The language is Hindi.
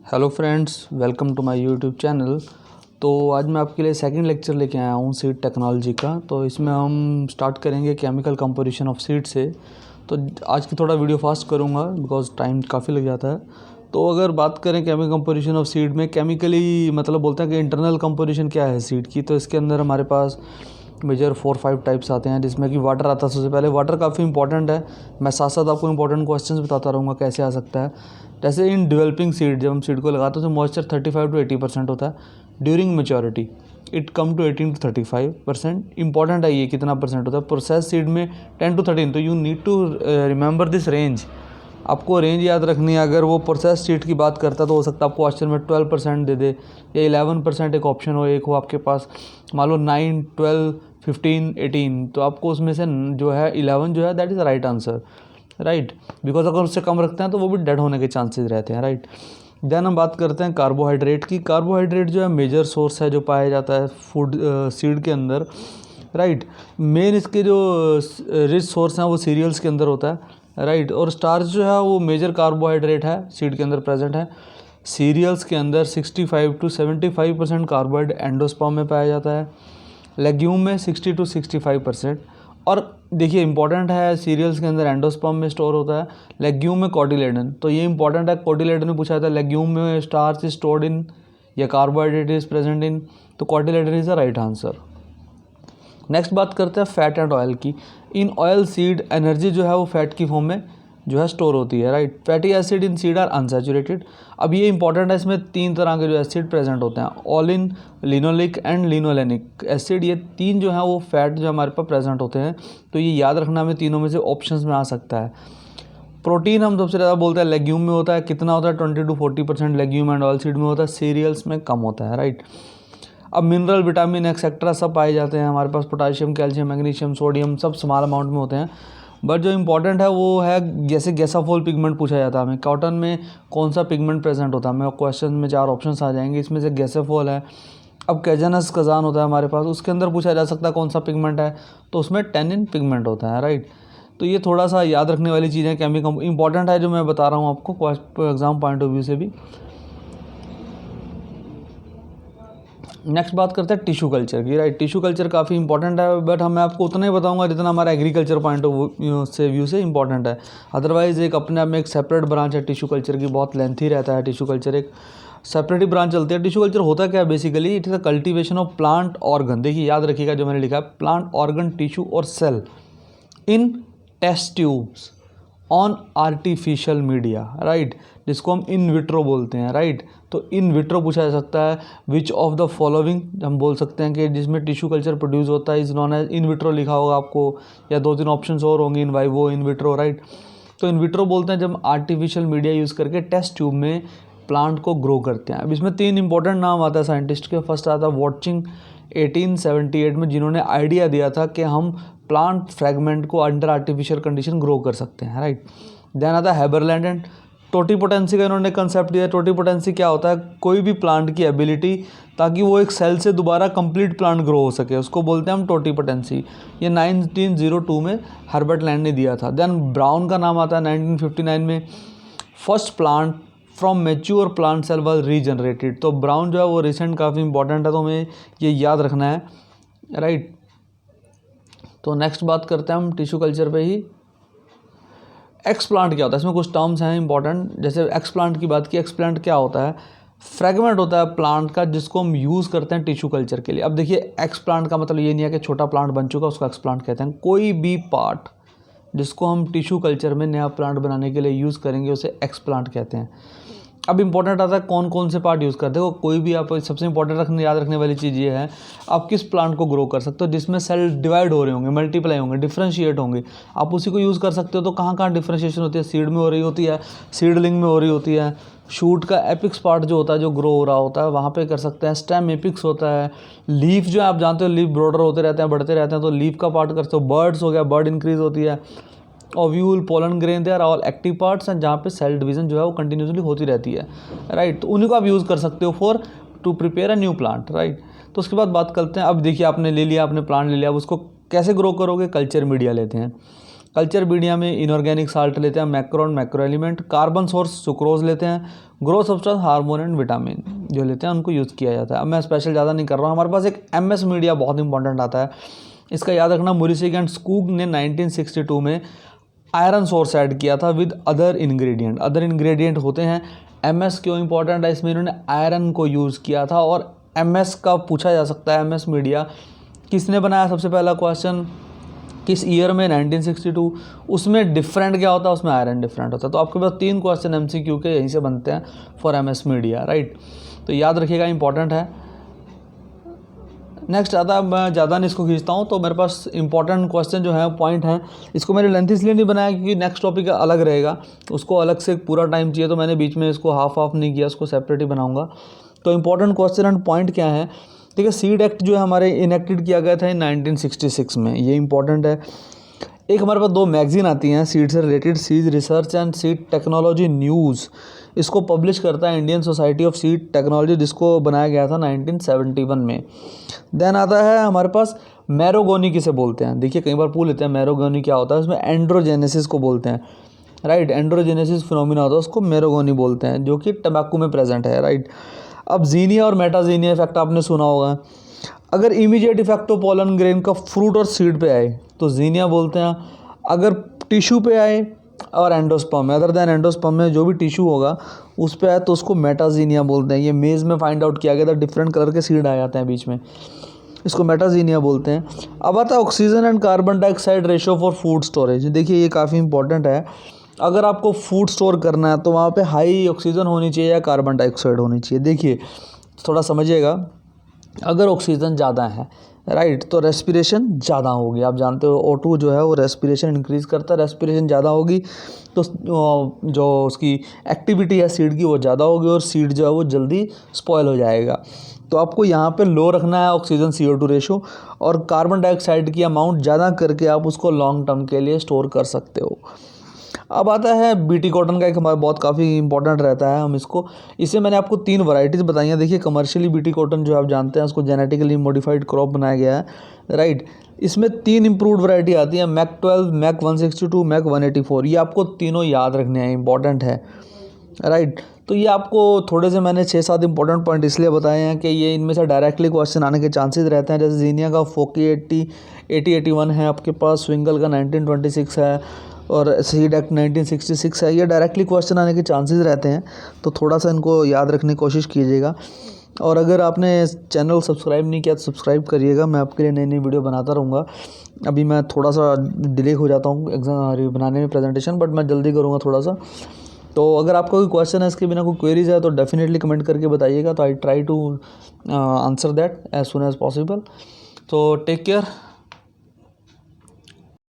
Hello friends, welcome to my YouTube channel. तो आज मैं आपके लिए सेकंड लेक्चर लेके आया हूँ सीड टेक्नोलॉजी का। तो इसमें हम स्टार्ट करेंगे केमिकल कंपोजिशन ऑफ सीड से। तो आज की थोड़ा वीडियो फास्ट करूँगा बिकॉज टाइम काफ़ी लग जाता है। तो अगर बात करें केमिकल कंपोजिशन ऑफ सीड में, केमिकली मतलब बोलते हैं कि इंटरनल कंपोजिशन क्या है सीड की। तो इसके अंदर हमारे पास मेजर 4-5 टाइप्स आते हैं, जिसमें कि वाटर आता है सबसे पहले। वाटर काफ़ी इंपॉर्टेंट है, मैं साथ साथ आपको इंपॉर्टेंट क्वेश्चंस बताता रहूँगा कैसे आ सकता है। जैसे इन डेवलपिंग सीड, जब हम सीड को लगाते हैं तो मॉइस्चर 35 to 80% होता है। During maturity it come to 18 to 35%। Important है ये कितना परसेंट होता है। प्रोसेस सीड में 10 to 13। तो you need to remember this range, आपको रेंज याद रखनी है। अगर वो प्रोसेस सीड की बात करता तो हो सकता है आपको क्वेश्चन में 12% दे दे या 11% एक ऑप्शन हो, एक हो आपके पास मान लो 9, 12, 15, 18। तो आपको उसमें से जो है 11 जो है that is right answer, right. Because अगर उससे कम रखते हैं तो वो भी डेड होने के चांसेस रहते हैं, राइट। देन हम बात करते हैं कार्बोहाइड्रेट की। कार्बोहाइड्रेट जो है मेजर सोर्स है जो पाया जाता है फूड सीड के अंदर, राइट। मेन इसके जो रिच सोर्स हैं वो सीरियल्स के अंदर होता है, राइट। और स्टार्च जो है वो मेजर कार्बोहाइड्रेट है सीड के अंदर प्रेजेंट है। सीरियल्स के अंदर 65 to 75% कार्बोहाइड्रेट एंडोस्पर्म में पाया जाता है। लेग्यूम में 60 to 65%। और देखिए इंपॉर्टेंट है, सीरियल्स के अंदर एंडोस्पर्म में स्टोर होता है, लेग्यूम में कोटिलेडन। तो ये इंपॉर्टेंट है, कोटिलेडन में पूछा था लेग्यूम में स्टार्च इज स्टोर्ड इन या कार्बोहाइड्रेट इज प्रेजेंट इन, तो cotyledon is the right answer. Next बात करते हैं फैट एंड ऑयल की। इन ऑयल सीड एनर्जी जो है वो फैट की फॉर्म में जो है स्टोर होती है, right. Fatty acid in seed are unsaturated. अब ये इंपॉर्टेंट है, इसमें 3 तरह के जो एसिड प्रेजेंट होते हैं, ऑलिन, लिनोलिक एंड लिनोलेनिक एसिड। ये 3 जो है वो फैट जो हमारे पास प्रेजेंट होते हैं। तो ये याद रखना, हमें तीनों में से ऑप्शंस में आ सकता है। प्रोटीन हम सबसे ज़्यादा बोलते हैं लेग्यूम में होता है, कितना होता है 20 to 40% legume and oil seed में होता है, सीरियल्स में कम होता है, राइट। अब मिनरल, विटामिन एक्सेट्रा सब पाए जाते हैं हमारे पास, पोटाशियम, कैल्शियम, मैग्नीशियम, सोडियम सब स्मॉल अमाउंट में होते हैं। बट जो इंपॉर्टेंट है वो है, जैसे गैसाफोल पिगमेंट पूछा जाता है हमें, कॉटन में कौन सा पिगमेंट प्रेजेंट होता है, हमें क्वेश्चन में 4 ऑप्शंस आ जाएंगे, इसमें से गैसाफोल है। अब कैजनस कजान होता है हमारे पास, उसके अंदर पूछा जा सकता है कौन सा पिगमेंट है, तो उसमें टेनिन पिगमेंट होता है, राइट। तो ये थोड़ा सा याद रखने वाली चीज़ें केमिकल इंपॉर्टेंट है जो मैं बता रहा हूँ आपको एग्जाम पॉइंट ऑफ व्यू से भी। नेक्स्ट बात करते हैं टिश्यू कल्चर की, राइट। टिश्यू कल्चर काफ़ी इंपॉर्टेंट है, बट मैं आपको उतना ही बताऊंगा जितना हमारा एग्रीकल्चर पॉइंट ऑफ व्यू से इंपॉर्टेंट है। अदरवाइज एक अपने आप में एक सेपरेट ब्रांच है टिश्यू कल्चर की, बहुत लेंथी रहता है टिश्यू कल्चर, एक सेपरेट ही ब्रांच चलती है। टिश्यू कल्चर होता क्या है basically, it is a cultivation of plant organ. देखिए याद रखिएगा जो मैंने लिखा है, प्लांट ऑर्गन, टिश्यू और cell in test tubes on artificial media, right, जिसको हम इन विट्रो बोलते हैं, राइट। तो इन विट्रो पूछा जा सकता है, विच ऑफ द फॉलोइंग हम बोल सकते हैं कि जिसमें टिश्यू कल्चर प्रोड्यूस होता है is known as in vitro लिखा होगा आपको, या 2-3 ऑप्शंस और होंगे, in vivo, in vitro, right. तो इन विट्रो बोलते हैं जब आर्टिफिशियल मीडिया यूज़ करके टेस्ट ट्यूब में प्लांट को ग्रो करते हैं। अब इसमें 3 इंपॉर्टेंट नाम आता है साइंटिस्ट के। फर्स्ट आता है वॉटचिंग 1878 में, जिन्होंने आइडिया दिया था कि हम प्लांट फ्रेगमेंट को अंडर आर्टिफिशियल कंडीशन ग्रो कर सकते हैं, राइट। देन आता है हैबरलैंड एंड टोटीपोटेंसी का इन्होंने कंसेप्ट दिया। टोटीपोटेंसी क्या होता है, कोई भी प्लांट की एबिलिटी ताकि वो एक सेल से दोबारा कंप्लीट प्लांट ग्रो हो सके, उसको बोलते हैं हम टोटीपोटेंसी। ये 1902 में हर्बर्ट लैंड ने दिया था। देन ब्राउन का नाम आता है 1959 में, first plant from mature plant cell was regenerated. तो ब्राउन जो है वो रिसेंट काफ़ी इंपॉर्टेंट है, तो हमें ये याद रखना है, राइट। तो नेक्स्ट बात करते हैं हम टिश्यू कल्चर पे ही। एक्सप्लांट क्या होता है, इसमें कुछ टर्म्स हैं इंपॉर्टेंट। जैसे एक्सप्लांट की बात की, एक्सप्लांट क्या होता है, फ्रेगमेंट होता है प्लांट का जिसको हम यूज़ करते हैं टिश्यू कल्चर के लिए। अब देखिए एक्सप्लांट का मतलब ये नहीं है कि छोटा प्लांट बन चुका उसको एक्सप्लांट कहते हैं। कोई भी पार्ट जिसको हम टिश्यू कल्चर में नया प्लांट बनाने के लिए यूज़ करेंगे उसे एक्सप्लांट कहते हैं। अब इंपॉर्टेंट आता है कौन कौन से पार्ट यूज़ करते हो, कोई भी आप सबसे इंपॉर्टेंट याद रखने वाली चीज़ ये है, आप किस प्लांट को ग्रो कर सकते हो जिसमें सेल डिवाइड हो रहे होंगे, मल्टीप्लाई होंगे, डिफ्रेंशिएट होंगे, आप उसी को यूज़ कर सकते हो। तो कहाँ कहाँ डिफ्रेंशिएशन होती है, सीड में हो रही होती है, सीडलिंग में हो रही होती है, शूट का एपिक्स पार्ट जो होता है जो ग्रो हो रहा होता है वहाँ पे कर सकते हैं, स्टेम एपिक्स होता है, लीफ जो है आप जानते हो लीफ ब्रॉडर होते रहते हैं, बढ़ते रहते हैं, तो लीफ का पार्ट कर सकते हो। बर्ड्स हो गया, बर्ड इंक्रीज होती है, ovule, pollen grain, they are all active parts हैं जहाँ पे सेल डिवीजन जो है वो कंटिन्यूसली होती रहती है, राइट। तो उन्हीं को आप यूज़ कर सकते हो for to prepare a new plant, right. तो उसके बाद बात करते हैं, अब देखिए आपने ले लिया, आपने प्लांट ले लिया, अब उसको कैसे ग्रो करोगे, कल्चर मीडिया लेते हैं। कल्चर मीडिया में इनऑर्गेनिक साल्ट लेते हैं, macro macro element, carbon source sucrose लेते हैं, growth substance hormone and vitamin जो लेते हैं उनको यूज़ किया जाता है। अब मैं स्पेशल ज़्यादा नहीं कर रहा हूँ। हमारे पास एक MS मीडिया बहुत इंपॉर्टेंट आता है, इसका याद रखना। मोरिसिक एंड स्कूग ने 1962 में आयरन सोर्स ऐड किया था with other ingredient. Other ingredient होते हैं। MS क्यों इंपॉर्टेंट है, इसमें इन्होंने आयरन को यूज़ किया था। और MS का पूछा जा सकता है, MS मीडिया किसने बनाया, सबसे पहला क्वेश्चन किस ईयर में, 1962। उसमें डिफरेंट क्या होता है, उसमें आयरन डिफरेंट होता है। तो आपके पास 3 क्वेश्चन MCQ के यहीं से बनते हैं फॉर MS मीडिया, राइट। तो याद रखिएगा, इंपॉर्टेंट है। नेक्स्ट आता है, मैं ज़्यादा नहीं इसको खींचता हूँ, तो मेरे पास इंपॉर्टेंट क्वेश्चन जो है पॉइंट हैं, इसको मैंने लेंथ इसलिए नहीं बनाया क्योंकि नेक्स्ट टॉपिक अलग रहेगा, उसको अलग से पूरा टाइम चाहिए, तो मैंने बीच में इसको हाफ नहीं किया, उसको सेपरेट ही बनाऊंगा। तो इंपॉर्टेंट क्वेश्चन एंड पॉइंट क्या है, ठीक है। सीड एक्ट जो है हमारे इनेक्टेड किया गया था 1966 में, ये इंपॉर्टेंट है। एक हमारे पास 2 मैगजीन आती हैं सीड से related, seed research and seed technology news. इसको पब्लिश करता है Indian society of seed technology, जिसको बनाया गया था 1971 में। देन आता है हमारे पास मैरोगोनी किसे बोलते हैं, देखिए कई बार पूछ लेते हैं मैरोगोनी क्या होता है, उसमें एंड्रोजेनेसिस को बोलते हैं, राइट। एंड्रोजेनेसिस फिनोमिना होता है, उसको मैरोगोनी बोलते हैं, जो कि टबैको में प्रेजेंट है, राइट। अब जीनिया और मेटाजीनिया इफेक्ट आपने सुना होगा। अगर immediate effect of pollen grain का फ्रूट और सीड पे आए तो जीनिया बोलते हैं। अगर टिश्यू पे आए और एंडोस्पर्म में, अदर देन एंडोस्पर्म में जो भी टिश्यू होगा उस पे आए तो उसको मेटाजीनिया बोलते हैं। ये मेज में फाइंड आउट किया गया था, डिफरेंट कलर के सीड आ जाते हैं बीच में, इसको मेटाजीनिया बोलते हैं। अब आता है oxygen and carbon dioxide ratio for food storage. देखिए ये काफ़ी इंपॉर्टेंट है। अगर आपको फूड स्टोर करना है तो वहाँ पे हाई ऑक्सीजन होनी चाहिए या कार्बन डाइऑक्साइड होनी चाहिए। देखिए थोड़ा समझिएगा, अगर ऑक्सीजन ज़्यादा है, राइट, तो रेस्पिरेशन ज़्यादा होगी। आप जानते हो O2 जो है वो रेस्पिरेशन इंक्रीज़ करता है, रेस्पिरेशन ज़्यादा होगी तो जो उसकी एक्टिविटी है सीड की वो ज़्यादा होगी और सीड जो है वो जल्दी स्पॉयल हो जाएगा। तो आपको यहाँ पे लो रखना है ऑक्सीजन CO2 रेशो, और कार्बन डाइऑक्साइड की अमाउंट ज़्यादा करके आप उसको लॉन्ग टर्म के लिए स्टोर कर सकते हो। अब आता है BT कॉटन का, एक हमारा बहुत काफ़ी इंपॉर्टेंट रहता है। हम इसे मैंने आपको 3 वैरायटीज़ बताई हैं। देखिए कमर्शियली BT कॉटन जो आप जानते हैं उसको जेनेटिकली मॉडिफाइड क्रॉप बनाया गया है, राइट। इसमें 3 इम्प्रूव्ड वैरायटी आती है, मैक 12, मैक 162, मैक 184। ये आपको तीनों याद रखने हैं, इंपॉर्टेंट है, राइट। तो ये आपको थोड़े से मैंने 6-7 इंपॉर्टेंट पॉइंट इसलिए बताए हैं कि ये इनमें से डायरेक्टली क्वेश्चन आने के चांसेस रहते हैं। जैसे जीनिया का फोकी 8081 है आपके पास, स्विंगल का 1926 है और सीड एक्ट 1966 है। ये डायरेक्टली क्वेश्चन आने के चांसेस रहते हैं, तो थोड़ा सा इनको याद रखने की कोशिश कीजिएगा। और अगर आपने चैनल सब्सक्राइब नहीं किया तो सब्सक्राइब करिएगा, मैं आपके लिए नई नई वीडियो बनाता रहूँगा। अभी मैं थोड़ा सा डिले हो जाता हूँ एग्जाम बनाने में प्रेजेंटेशन, बट मैं जल्दी करूँगा थोड़ा सा। तो अगर आपका कोई क्वेश्चन है, इसके बिना कोई क्वेरीज है तो डेफिनेटली कमेंट करके बताइएगा, तो I try to answer that as soon as possible. तो टेक केयर।